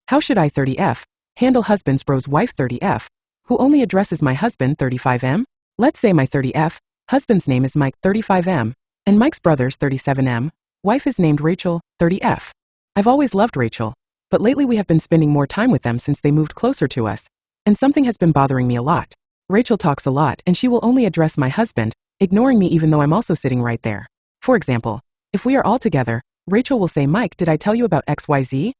How should I 30F handle husband's bro's wife 30F, who only addresses my husband 35M? Let's say my 30F husband's name is Mike 35M, and Mike's brother's 37M. Wife is named Rachel 30F. I've always loved Rachel, but lately we have been spending more time with them since they moved closer to us, and something has been bothering me a lot. Rachel talks a lot and she will only address my husband, ignoring me even though I'm also sitting right there. For example, if we are all together, Rachel will say, Mike, did I tell you about XYZ?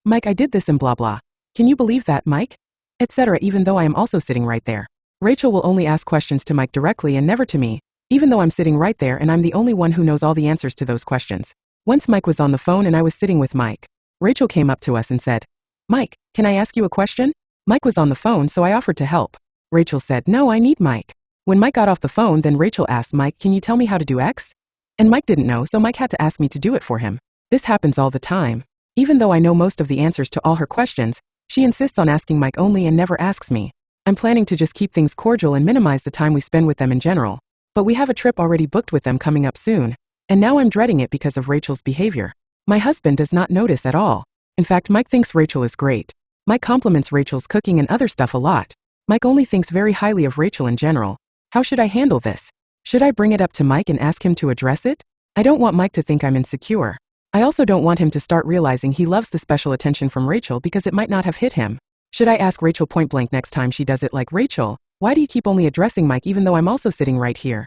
Mike, I did this and blah blah. Can you believe that, Mike? Etc. Even though I am also sitting right there. Rachel will only ask questions to Mike directly and never to me, even though I'm sitting right there and I'm the only one who knows all the answers to those questions. Once Mike was on the phone and I was sitting with Mike. Rachel came up to us and said, Mike, can I ask you a question? Mike was on the phone, so I offered to help. Rachel said, no, I need Mike. When Mike got off the phone, then Rachel asked Mike, can you tell me how to do X? And Mike didn't know, so Mike had to ask me to do it for him. This happens all the time. Even though I know most of the answers to all her questions, she insists on asking Mike only and never asks me. I'm planning to just keep things cordial and minimize the time we spend with them in general. But we have a trip already booked with them coming up soon, and now I'm dreading it because of Rachel's behavior. My husband does not notice at all. In fact, Mike thinks Rachel is great. Mike compliments Rachel's cooking and other stuff a lot. Mike only thinks very highly of Rachel in general. How should I handle this? Should I bring it up to Mike and ask him to address it? I don't want Mike to think I'm insecure. I also don't want him to start realizing he loves the special attention from Rachel because it might not have hit him. Should I ask Rachel point blank next time she does it, like, Rachel, why do you keep only addressing Mike even though I'm also sitting right here?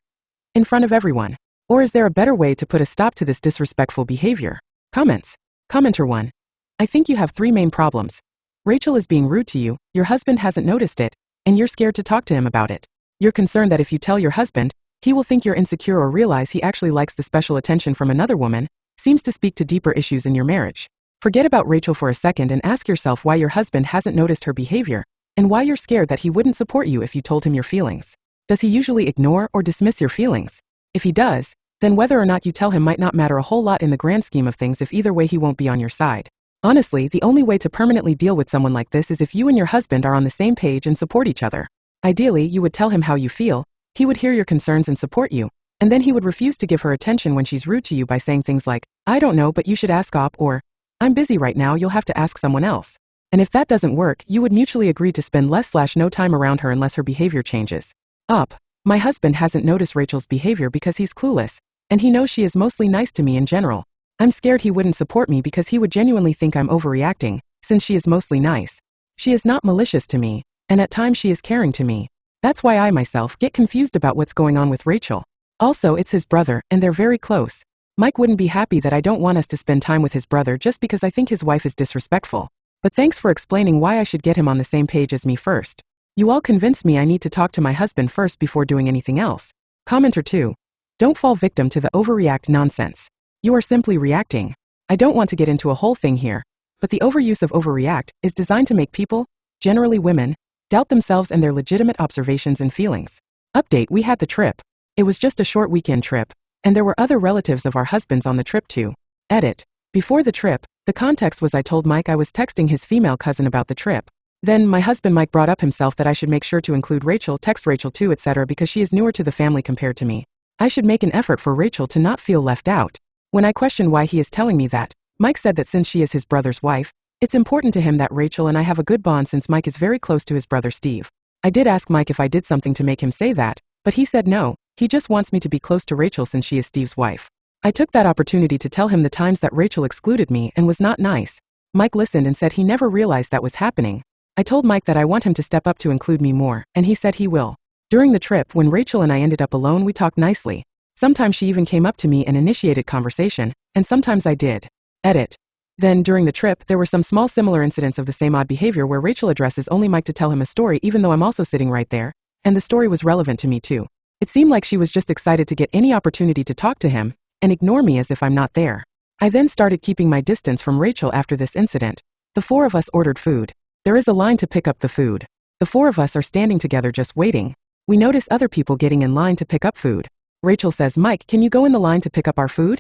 In front of everyone. Or is there a better way to put a stop to this disrespectful behavior? Comments. Commenter 1. I think you have 3 main problems. Rachel is being rude to you, your husband hasn't noticed it, and you're scared to talk to him about it. You're concerned that if you tell your husband, he will think you're insecure or realize he actually likes the special attention from another woman, seems to speak to deeper issues in your marriage. Forget about Rachel for a second and ask yourself why your husband hasn't noticed her behavior, and why you're scared that he wouldn't support you if you told him your feelings. Does he usually ignore or dismiss your feelings? If he does, then whether or not you tell him might not matter a whole lot in the grand scheme of things, if either way he won't be on your side. Honestly, the only way to permanently deal with someone like this is if you and your husband are on the same page and support each other. Ideally, you would tell him how you feel, he would hear your concerns and support you, and then he would refuse to give her attention when she's rude to you by saying things like, I don't know, but you should ask Op, or I'm busy right now, you'll have to ask someone else. And if that doesn't work, you would mutually agree to spend less/no time around her unless her behavior changes. Op. My husband hasn't noticed Rachel's behavior because he's clueless, and he knows she is mostly nice to me in general. I'm scared he wouldn't support me because he would genuinely think I'm overreacting, since she is mostly nice. She is not malicious to me, and at times she is caring to me. That's why I myself get confused about what's going on with Rachel. Also, it's his brother, and they're very close. Mike wouldn't be happy that I don't want us to spend time with his brother just because I think his wife is disrespectful. But thanks for explaining why I should get him on the same page as me first. You all convinced me I need to talk to my husband first before doing anything else. Commenter 2. Don't fall victim to the overreact nonsense. You are simply reacting. I don't want to get into a whole thing here, but the overuse of overreact is designed to make people, generally women, doubt themselves and their legitimate observations and feelings. Update: we had the trip. It was just a short weekend trip, and there were other relatives of our husbands on the trip too. Edit. Before the trip, the context was I told Mike I was texting his female cousin about the trip. Then my husband Mike brought up himself that I should make sure to include Rachel, text Rachel too, etc. because she is newer to the family compared to me. I should make an effort for Rachel to not feel left out. When I questioned why he is telling me that, Mike said that since she is his brother's wife, it's important to him that Rachel and I have a good bond since Mike is very close to his brother Steve. I did ask Mike if I did something to make him say that, but he said no. He just wants me to be close to Rachel since she is Steve's wife. I took that opportunity to tell him the times that Rachel excluded me and was not nice. Mike listened and said he never realized that was happening. I told Mike that I want him to step up to include me more, and he said he will. During the trip, when Rachel and I ended up alone, we talked nicely. Sometimes she even came up to me and initiated conversation, and sometimes I did. Edit. Then, during the trip, there were some small similar incidents of the same odd behavior where Rachel addresses only Mike to tell him a story even though I'm also sitting right there, and the story was relevant to me too. It seemed like she was just excited to get any opportunity to talk to him, and ignore me as if I'm not there. I then started keeping my distance from Rachel after this incident. The 4 of us ordered food. There is a line to pick up the food. The 4 of us are standing together just waiting. We notice other people getting in line to pick up food. Rachel says, Mike, can you go in the line to pick up our food?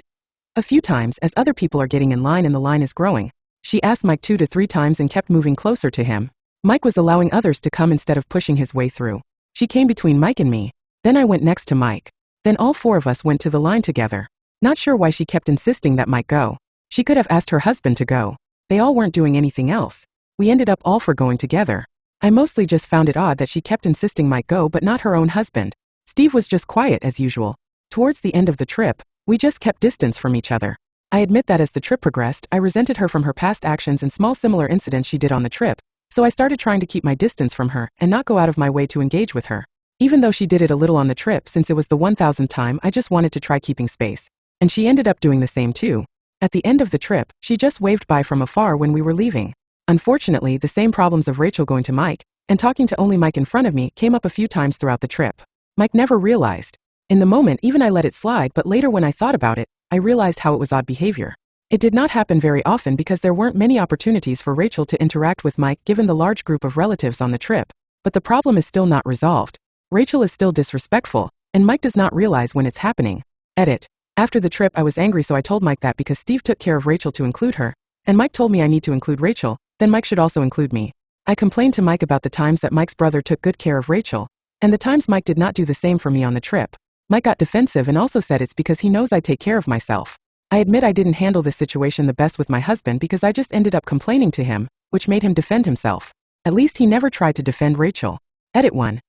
A few times, as other people are getting in line and the line is growing, she asked Mike 2 to 3 times and kept moving closer to him. Mike was allowing others to come instead of pushing his way through. She came between Mike and me. Then I went next to Mike. Then all 4 of us went to the line together. Not sure why she kept insisting that Mike go. She could have asked her husband to go. They all weren't doing anything else. We ended up all forgoing together. I mostly just found it odd that she kept insisting Mike go but not her own husband. Steve was just quiet as usual. Towards the end of the trip, we just kept distance from each other. I admit that as the trip progressed, I resented her from her past actions and small similar incidents she did on the trip, so I started trying to keep my distance from her and not go out of my way to engage with her. Even though she did it a little on the trip since it was the 1000th time, I just wanted to try keeping space. And she ended up doing the same too. At the end of the trip, she just waved by from afar when we were leaving. Unfortunately, the same problems of Rachel going to Mike and talking to only Mike in front of me came up a few times throughout the trip. Mike never realized. In the moment, even I let it slide, but later when I thought about it, I realized how it was odd behavior. It did not happen very often because there weren't many opportunities for Rachel to interact with Mike given the large group of relatives on the trip, but the problem is still not resolved. Rachel is still disrespectful, and Mike does not realize when it's happening. Edit. After the trip I was angry, so I told Mike that because Steve took care of Rachel to include her, and Mike told me I need to include Rachel, then Mike should also include me. I complained to Mike about the times that Mike's brother took good care of Rachel, and the times Mike did not do the same for me on the trip. Mike got defensive and also said it's because he knows I take care of myself. I admit I didn't handle this situation the best with my husband because I just ended up complaining to him, which made him defend himself. At least he never tried to defend Rachel. Edit 1.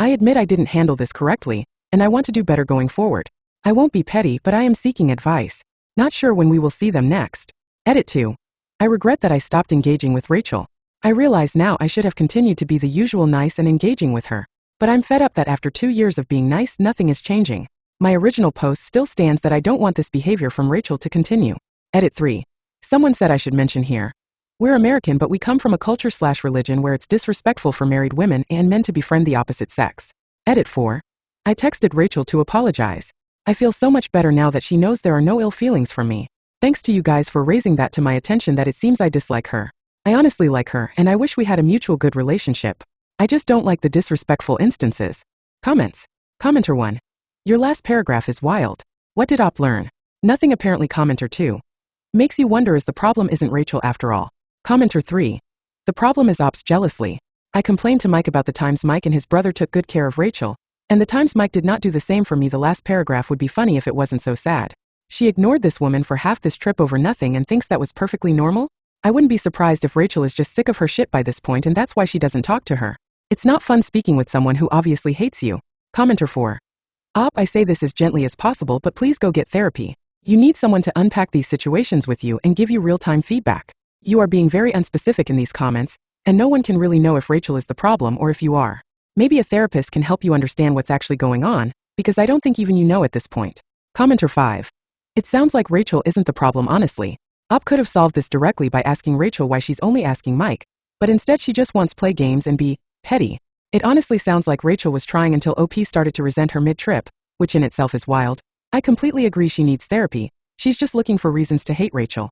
I admit I didn't handle this correctly, and I want to do better going forward. I won't be petty, but I am seeking advice. Not sure when we will see them next. Edit 2. I regret that I stopped engaging with Rachel. I realize now I should have continued to be the usual nice and engaging with her. But I'm fed up that after 2 years of being nice, nothing is changing. My original post still stands that I don't want this behavior from Rachel to continue. Edit 3. Someone said I should mention here. We're American, but we come from a culture/religion where it's disrespectful for married women and men to befriend the opposite sex. Edit 4. I texted Rachel to apologize. I feel so much better now that she knows there are no ill feelings from me. Thanks to you guys for raising that to my attention that it seems I dislike her. I honestly like her and I wish we had a mutual good relationship. I just don't like the disrespectful instances. Comments. Commenter 1. Your last paragraph is wild. What did Op learn? Nothing apparently. Commenter 2. Makes you wonder is the problem isn't Rachel after all. Commenter 3. The problem is Op's jealously. I complained to Mike about the times Mike and his brother took good care of Rachel, and the times Mike did not do the same for me. The last paragraph would be funny if it wasn't so sad. She ignored this woman for half this trip over nothing and thinks that was perfectly normal? I wouldn't be surprised if Rachel is just sick of her shit by this point and that's why she doesn't talk to her. It's not fun speaking with someone who obviously hates you. Commenter 4. Op, I say this as gently as possible, but please go get therapy. You need someone to unpack these situations with you and give you real-time feedback. You are being very unspecific in these comments, and no one can really know if Rachel is the problem or if you are. Maybe a therapist can help you understand what's actually going on, because I don't think even you know at this point. Commenter 5. It sounds like Rachel isn't the problem honestly. Op could have solved this directly by asking Rachel why she's only asking Mike, but instead she just wants play games and be petty. It honestly sounds like Rachel was trying until OP started to resent her mid-trip, which in itself is wild. I completely agree she needs therapy. She's just looking for reasons to hate Rachel.